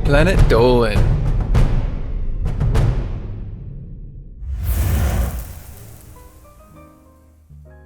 Planet Dolan.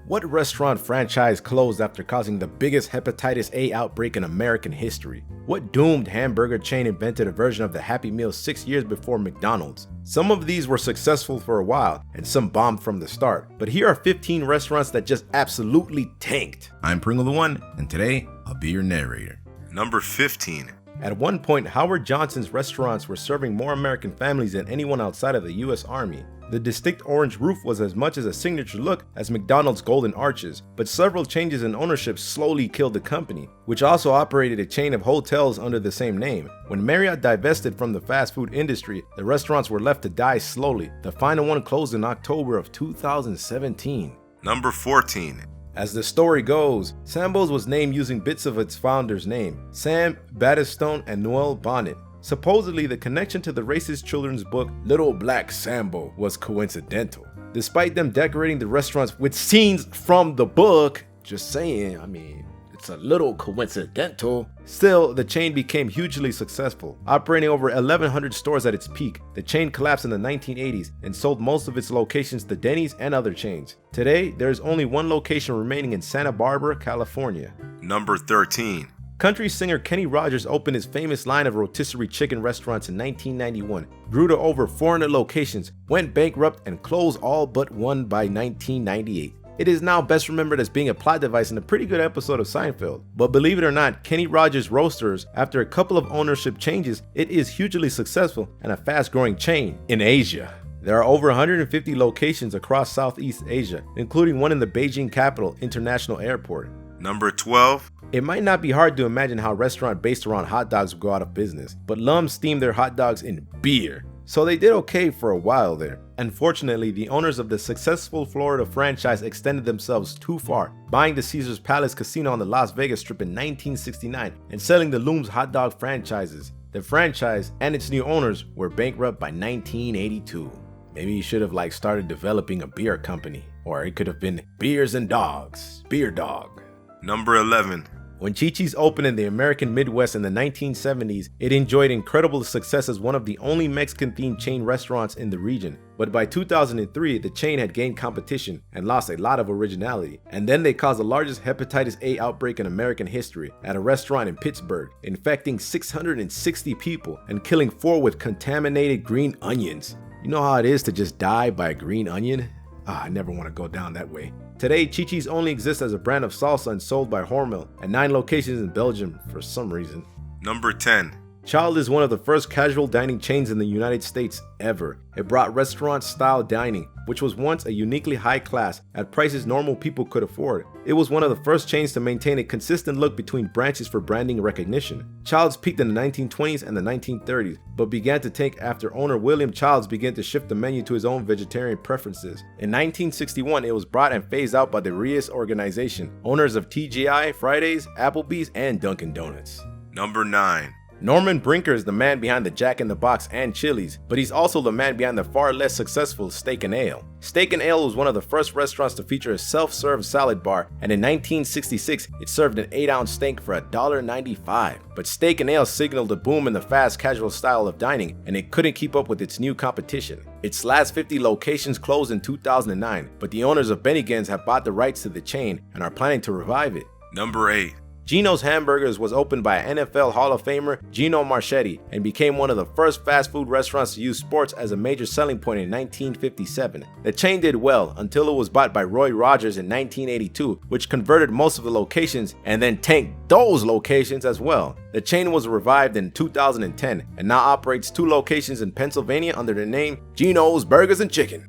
What restaurant franchise closed after causing the biggest Hepatitis-A outbreak in American history? What doomed hamburger chain invented a version of the Happy Meal 6 years before McDonald's? Some of these were successful for a while, and some bombed from the start. But here are 15 restaurants that just absolutely tanked. I'm Pringle the One, and today, I'll be your narrator. Number 15. At one point, Howard Johnson's restaurants were serving more American families than anyone outside of the US Army. The distinct orange roof was as much as a signature look as McDonald's golden arches, but several changes in ownership slowly killed the company, which also operated a chain of hotels under the same name. When Marriott divested from the fast food industry, the restaurants were left to die slowly. The final one closed in October of 2017. Number 14. As the story goes, Sambo's was named using bits of its founder's name, Sam Battistone and Noel Bonnet. Supposedly, the connection to the racist children's book Little Black Sambo was coincidental. Despite them decorating the restaurants with scenes from the book, just saying, it's a little coincidental. Still, the chain became hugely successful, operating over 1,100 stores at its peak. The chain collapsed in the 1980s and sold most of its locations to Denny's and other chains. Today, there is only one location remaining in Santa Barbara, California. Number 13. Country singer Kenny Rogers opened his famous line of rotisserie chicken restaurants in 1991, grew to over 400 locations, went bankrupt, and closed all but one by 1998. It is now best remembered as being a plot device in a pretty good episode of Seinfeld. But believe it or not, Kenny Rogers Roasters, after a couple of ownership changes, it is hugely successful and a fast-growing chain in Asia. There are over 150 locations across Southeast Asia, including one in the Beijing Capital International Airport. Number 12. It might not be hard to imagine how a restaurant based around hot dogs would go out of business, but Lum's steamed their hot dogs in beer. So they did okay for a while there. Unfortunately, the owners of the successful Florida franchise extended themselves too far, buying the Caesars Palace Casino on the Las Vegas Strip in 1969 and selling the Lum's hot dog franchises. The franchise and its new owners were bankrupt by 1982. Maybe you should have started developing a beer company, or it could have been Beers and Dogs, Beer Dog. Number 11. When Chi-Chi's opened in the American Midwest in the 1970s, it enjoyed incredible success as one of the only Mexican-themed chain restaurants in the region. But by 2003, the chain had gained competition and lost a lot of originality. And then they caused the largest Hepatitis-A outbreak in American history at a restaurant in Pittsburgh, infecting 660 people and killing 4 with contaminated green onions. You know how it is to just die by a green onion? I never want to go down that way. Today, Chi-Chi's only exists as a brand of salsa and sold by Hormel at 9 locations in Belgium for some reason. Number 10. Child is one of the first casual dining chains in the United States ever. It brought restaurant-style dining, which was once a uniquely high class at prices normal people could afford. It was one of the first chains to maintain a consistent look between branches for branding recognition. Childs peaked in the 1920s and the 1930s, but began to tank after owner William Childs began to shift the menu to his own vegetarian preferences. In 1961, it was bought and phased out by the Reyes organization, owners of TGI, Fridays, Applebee's, and Dunkin' Donuts. Number 9. Norman Brinker is the man behind the Jack in the Box and Chili's, but he's also the man behind the far less successful Steak and Ale. Steak and Ale was one of the first restaurants to feature a self-serve salad bar, and in 1966, it served an 8-ounce steak for $1.95. But Steak and Ale signaled a boom in the fast casual style of dining, and it couldn't keep up with its new competition. Its last 50 locations closed in 2009, but the owners of Bennigan's have bought the rights to the chain and are planning to revive it. Number 8. Geno's Hamburgers was opened by NFL Hall of Famer Gino Marchetti and became one of the first fast food restaurants to use sports as a major selling point in 1957. The chain did well until it was bought by Roy Rogers in 1982, which converted most of the locations and then tanked those locations as well. The chain was revived in 2010 and now operates 2 locations in Pennsylvania under the name Geno's Burgers and Chicken.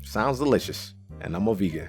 Sounds delicious. And I'm a vegan.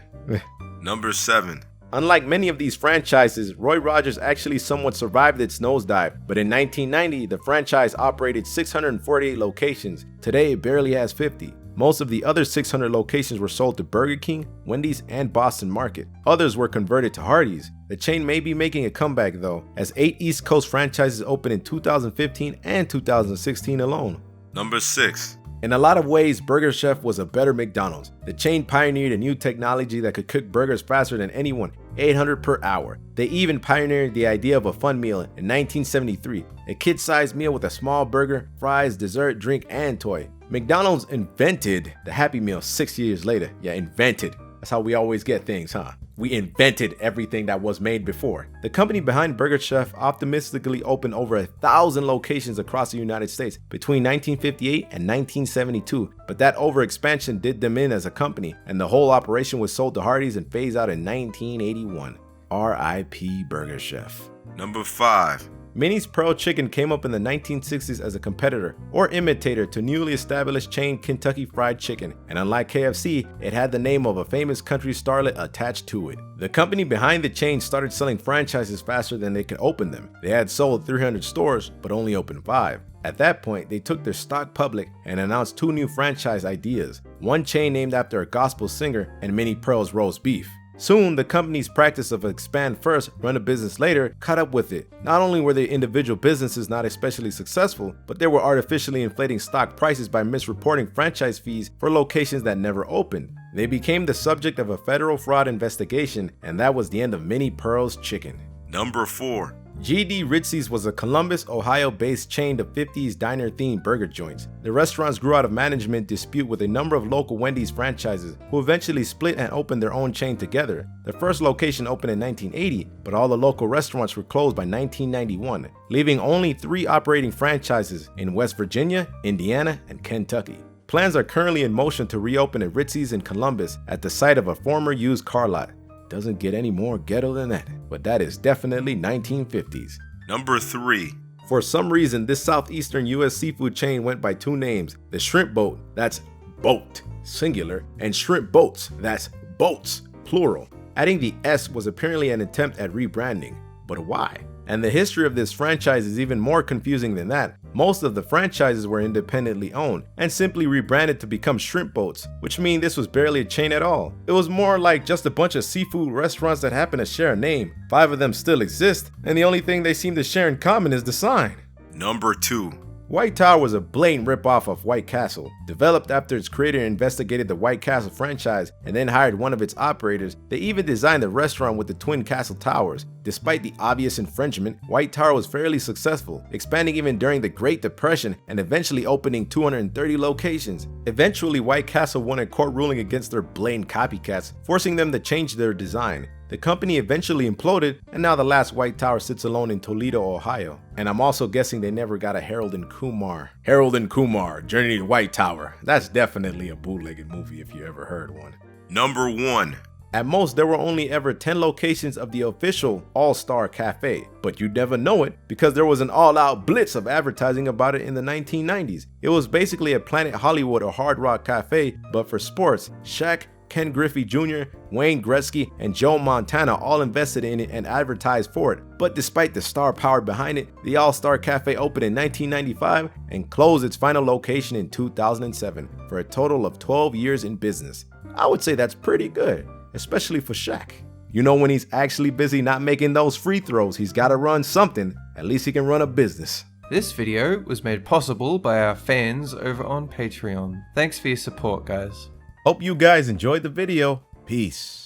Number 7. Unlike many of these franchises, Roy Rogers actually somewhat survived its nosedive, but in 1990, the franchise operated 648 locations. Today, it barely has 50. Most of the other 600 locations were sold to Burger King, Wendy's, and Boston Market. Others were converted to Hardee's. The chain may be making a comeback though, as 8 East Coast franchises opened in 2015 and 2016 alone. Number 6. In a lot of ways, Burger Chef was a better McDonald's. The chain pioneered a new technology that could cook burgers faster than anyone, 800 per hour. They even pioneered the idea of a fun meal in 1973, a kid-sized meal with a small burger, fries, dessert, drink, and toy. McDonald's invented the Happy Meal 6 years later. Yeah, invented. That's how we always get things, huh? We invented everything that was made before. The company behind Burger Chef optimistically opened over 1,000 locations across the United States between 1958 and 1972, but that overexpansion did them in as a company, and the whole operation was sold to Hardee's and phased out in 1981. R.I.P. Burger Chef. Number 5. Minnie's Pearl Chicken came up in the 1960s as a competitor or imitator to newly established chain Kentucky Fried Chicken, and unlike KFC, it had the name of a famous country starlet attached to it. The company behind the chain started selling franchises faster than they could open them. They had sold 300 stores, but only opened 5. At that point, they took their stock public and announced 2 new franchise ideas, one chain named after a gospel singer and Minnie Pearl's roast beef. Soon, the company's practice of expand first, run a business later caught up with it. Not only were their individual businesses not especially successful, but they were artificially inflating stock prices by misreporting franchise fees for locations that never opened. They became the subject of a federal fraud investigation, and that was the end of Minnie Pearl's Chicken. Number 4. G.D. Ritzy's was a Columbus, Ohio-based chain of 50s diner-themed burger joints. The restaurants grew out of management dispute with a number of local Wendy's franchises, who eventually split and opened their own chain together. The first location opened in 1980, but all the local restaurants were closed by 1991, leaving only 3 operating franchises in West Virginia, Indiana, and Kentucky. Plans are currently in motion to reopen a Ritzy's in Columbus at the site of a former used car lot. Doesn't get any more ghetto than that, but that is definitely 1950s. Number 3. For some reason, this southeastern US seafood chain went by 2 names, the Shrimp Boat, that's boat, singular, and Shrimp Boats, that's boats, plural. Adding the S was apparently an attempt at rebranding, but why? And the history of this franchise is even more confusing than that. Most of the franchises were independently owned and simply rebranded to become Shrimp Boats, which means this was barely a chain at all. It was more like just a bunch of seafood restaurants that happen to share a name. 5 of them still exist, and the only thing they seem to share in common is the sign. Number 2. White Tower was a blatant ripoff of White Castle. Developed after its creator investigated the White Castle franchise and then hired one of its operators, they even designed the restaurant with the twin castle towers. Despite the obvious infringement, White Tower was fairly successful, expanding even during the Great Depression and eventually opening 230 locations. Eventually, White Castle won a court ruling against their blatant copycats, forcing them to change their design. The company eventually imploded, and now the last White Tower sits alone in Toledo, Ohio. And I'm also guessing they never got a Harold and Kumar. Harold and Kumar, Journey to White Tower. That's definitely a bootlegged movie if you ever heard one. Number 1. At most, there were only ever 10 locations of the official All-Star Cafe, but you'd never know it because there was an all-out blitz of advertising about it in the 1990s. It was basically a Planet Hollywood or Hard Rock Cafe, but for sports. Shaq, Ken Griffey Jr., Wayne Gretzky, and Joe Montana all invested in it and advertised for it. But despite the star power behind it, the All-Star Cafe opened in 1995 and closed its final location in 2007 for a total of 12 years in business. I would say that's pretty good, especially for Shaq. You know, when he's actually busy not making those free throws, he's got to run something. At least he can run a business. This video was made possible by our fans over on Patreon. Thanks for your support, guys. Hope you guys enjoyed the video. Peace.